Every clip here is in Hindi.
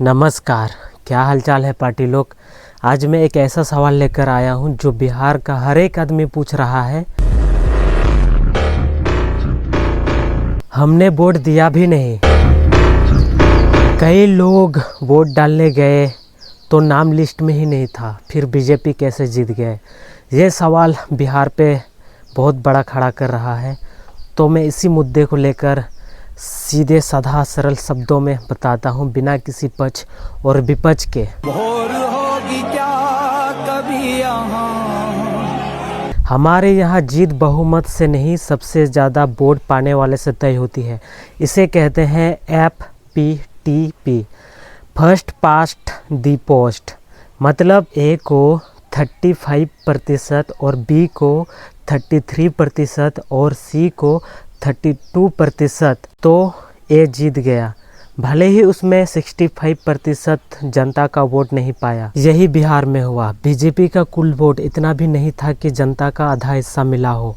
नमस्कार, क्या हालचाल है पार्टी लोग। आज मैं एक ऐसा सवाल लेकर आया हूं जो बिहार का हर एक आदमी पूछ रहा है। हमने वोट दिया भी नहीं, कई लोग वोट डालने गए तो नाम लिस्ट में ही नहीं था, फिर बीजेपी कैसे जीत गए। ये सवाल बिहार पे बहुत बड़ा खड़ा कर रहा है। तो मैं इसी मुद्दे को लेकर सीधे साधा सरल शब्दों में बताता हूँ, बिना किसी पक्ष और विपक्ष के। भोर होगी क्या कभी यहाँ। हमारे यहाँ जीत बहुमत से नहीं, सबसे ज़्यादा वोट पाने वाले से तय होती है। इसे कहते हैं FPTP, फर्स्ट पास्ट दी पोस्ट। मतलब A को 35% और B को 33% और C को 32%, तो A जीत गया। भले ही उसमें 65% जनता का वोट नहीं पाया। यही बिहार में हुआ। बीजेपी का कुल वोट इतना भी नहीं था कि जनता का आधा हिस्सा मिला हो,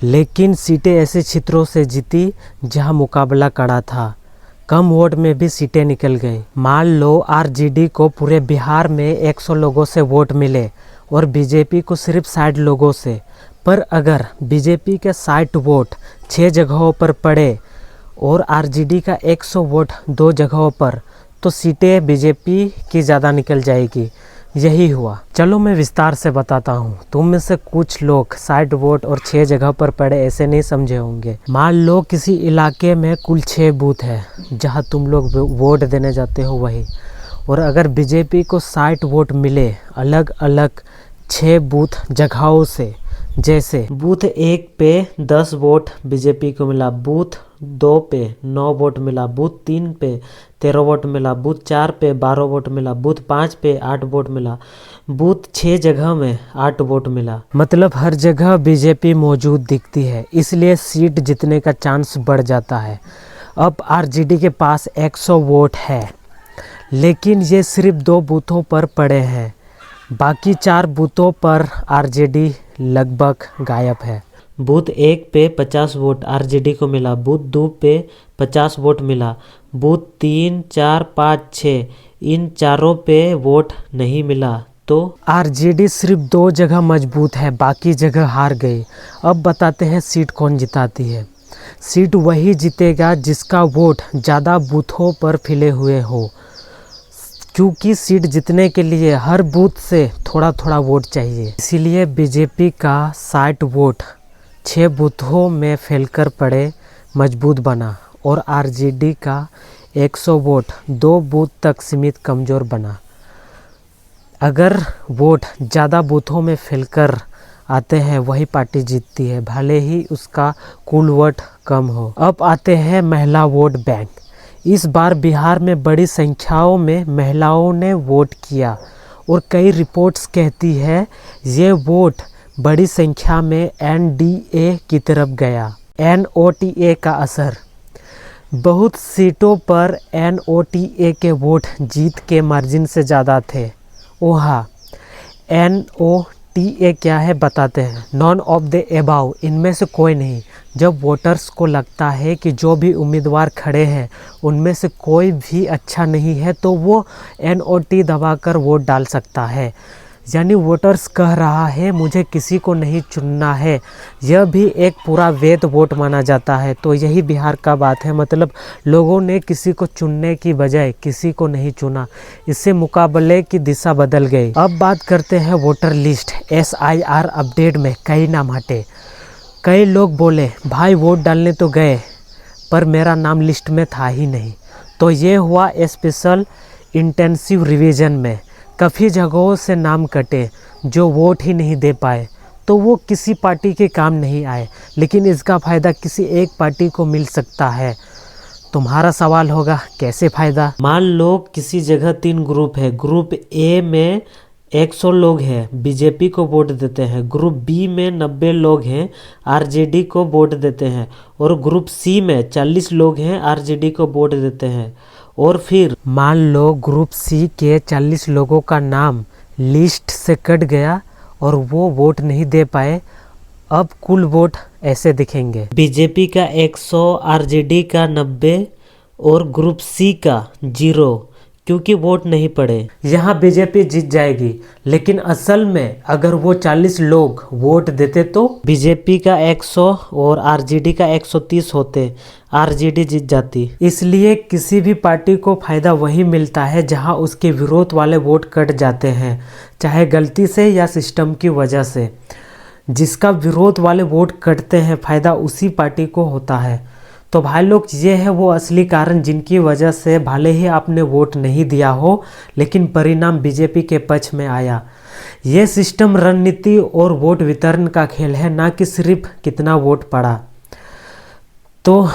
लेकिन सीटें ऐसे क्षेत्रों से जीती जहां मुकाबला कड़ा था। कम वोट में भी सीटें निकल गई। मान लो RJD को पूरे बिहार में 100 लोगों से वोट मिले और बीजेपी को सिर्फ 60 लोगों से। पर अगर बीजेपी के 60 वोट 6 जगहों पर पड़े और RJD का 100 वोट 2 जगहों पर, तो सीटें बीजेपी की ज़्यादा निकल जाएगी। यही हुआ। चलो मैं विस्तार से बताता हूँ। तुम में से कुछ लोग 60 वोट और 6 जगह पर पड़े ऐसे नहीं समझे होंगे। मान लो किसी इलाके में कुल 6 बूथ है जहाँ तुम लोग वोट देने जाते हो वही, और अगर बीजेपी को 60 वोट मिले अलग अलग 6 बूथ जगहों से, जैसे बूथ 1 पे 10 वोट बीजेपी को मिला, बूथ 2 पे 9 वोट मिला, बूथ 3 पे 13 वोट मिला, बूथ 4 पे 12 वोट मिला, बूथ 5 पे 8 वोट मिला, बूथ 6 जगह में 8 वोट मिला। मतलब हर जगह बीजेपी मौजूद दिखती है, इसलिए सीट जीतने का चांस बढ़ जाता है। अब RJD के पास 100 वोट है, लेकिन ये सिर्फ 2 बूथों पर पड़े हैं। बाकी 4 बूथों पर RJD लगभग गायब है। बूथ 1 पे 50 वोट RJD को मिला, बूथ 2 पे 50 वोट मिला, बूथ 3, 4, 5, 6 इन चारों पे वोट नहीं मिला। तो RJD सिर्फ 2 जगह मजबूत है, बाकी जगह हार गई। अब बताते हैं सीट कौन जिताती है। सीट वही जीतेगा जिसका वोट ज़्यादा बूथों पर फैले हुए हो, क्योंकि सीट जीतने के लिए हर बूथ से थोड़ा थोड़ा वोट चाहिए। इसीलिए बीजेपी का 60 वोट 6 बूथों में फैलकर पड़े मजबूत बना, और RJD का 100 वोट 2 बूथ तक सीमित कमज़ोर बना। अगर वोट ज़्यादा बूथों में फैलकर आते हैं वही पार्टी जीतती है, भले ही उसका कुल वोट कम हो। अब आते हैं महिला वोट बैंक। इस बार बिहार में बड़ी संख्याओं में महिलाओं ने वोट किया, और कई रिपोर्ट्स कहती है ये वोट बड़ी संख्या में NDA की तरफ गया। NOTA का असर। बहुत सीटों पर NOTA के वोट जीत के मार्जिन से ज़्यादा थे। ओहा, NOTA क्या है बताते हैं। नॉन ऑफ द एबाव, इनमें से कोई नहीं। जब वोटर्स को लगता है कि जो भी उम्मीदवार खड़े हैं उनमें से कोई भी अच्छा नहीं है, तो वो NOT दबाकर वोट डाल सकता है। यानी वोटर्स कह रहा है मुझे किसी को नहीं चुनना है। यह भी एक पूरा वैध वोट माना जाता है। तो यही बिहार का बात है। मतलब लोगों ने किसी को चुनने की बजाय किसी को नहीं चुना, इससे मुकाबले की दिशा बदल गई। अब बात करते हैं वोटर लिस्ट। SIR अपडेट में कई नाम हटे। कई लोग बोले भाई वोट डालने तो गए पर मेरा नाम लिस्ट में था ही नहीं। तो ये हुआ स्पेशल इंटेंसिव रिवीजन में। काफ़ी जगहों से नाम कटे जो वोट ही नहीं दे पाए, तो वो किसी पार्टी के काम नहीं आए, लेकिन इसका फ़ायदा किसी एक पार्टी को मिल सकता है। तुम्हारा सवाल होगा कैसे फ़ायदा। मान लो किसी जगह 3 ग्रुप है। ग्रुप A में 100 लोग हैं, बीजेपी को वोट देते हैं। ग्रुप B में 90 लोग हैं, RJD को वोट देते हैं। और ग्रुप C में 40 लोग हैं, RJD को वोट देते हैं। और फिर मान लो ग्रुप C के 40 लोगों का नाम लिस्ट से कट गया और वो वोट नहीं दे पाए। अब कुल वोट ऐसे दिखेंगे। बीजेपी का 100, RJD का 90 और ग्रुप C का 0। क्योंकि वोट नहीं पड़े। यहाँ बीजेपी जीत जाएगी, लेकिन असल में अगर वो 40 लोग वोट देते तो बीजेपी का 100 और आरजेडी का 130 होते, आरजेडी जीत जाती। इसलिए किसी भी पार्टी को फायदा वही मिलता है जहाँ उसके विरोध वाले वोट कट जाते हैं, चाहे गलती से या सिस्टम की वजह से। जिसका विरोध वाले वोट कटते हैं फायदा उसी पार्टी को होता है। तो भाई लोग, ये है वो असली कारण जिनकी वजह से भले ही आपने वोट नहीं दिया हो, लेकिन परिणाम बीजेपी के पक्ष में आया। ये सिस्टम रणनीति और वोट वितरण का खेल है, ना कि सिर्फ कितना वोट पड़ा। तो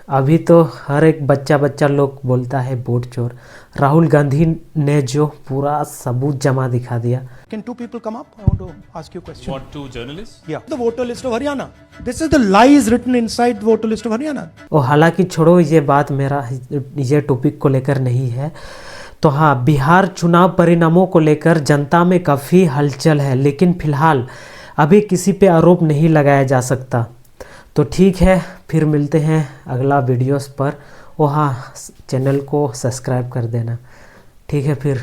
अभी तो हर एक बच्चा लोग बोलता है वोट चोर। राहुल गांधी ने जो पूरा सबूत जमा दिखा दिया। Can two people come up? I want to ask you a question. What, two journalists? Yeah. The voter list of Haryana. This is the lies written inside the voter list of Haryana. और हालांकि छोड़ो, ये बात मेरा ये टॉपिक को लेकर नहीं है। तो हाँ, बिहार चुनाव परिणामों को लेकर जनता में काफ़ी हलचल है, लेकिन फिलहाल अभी किसी पे आरोप नहीं लगाया जा सकता। तो ठीक है, फिर मिलते हैं अगला वीडियोस पर। और हाँ, चैनल को सब्सक्राइब कर देना। ठीक है फिर।